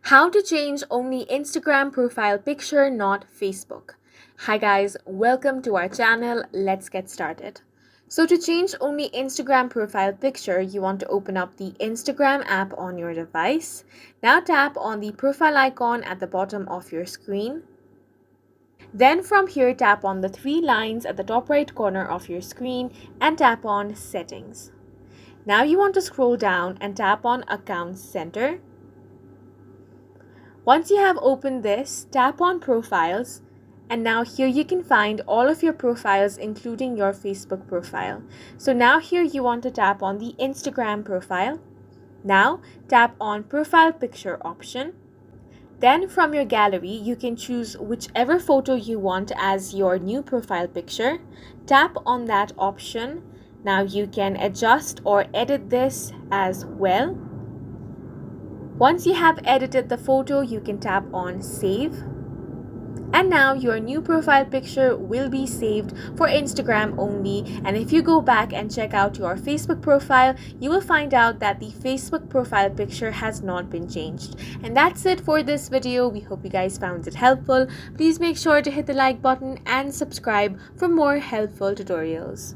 How to change only Instagram profile picture, not Facebook. Hi guys, welcome to our channel. Let's get started. So to change only Instagram profile picture, you want to open up the Instagram app on your device. Now tap on the profile icon at the bottom of your screen. Then from here, tap on the three lines at the top right corner of your screen and tap on Settings. Now you want to scroll down and tap on Account Center. Once you have opened this, tap on Profiles, and now here you can find all of your profiles including your Facebook profile. So now here you want to tap on the Instagram profile. Now tap on Profile Picture option. Then from your gallery, you can choose whichever photo you want as your new profile picture. Tap on that option. Now you can adjust or edit this as well. Once you have edited the photo, you can tap on Save. And now your new profile picture will be saved for Instagram only. And if you go back and check out your Facebook profile, you will find out that the Facebook profile picture has not been changed. And that's it for this video. We hope you guys found it helpful. Please make sure to hit the like button and subscribe for more helpful tutorials.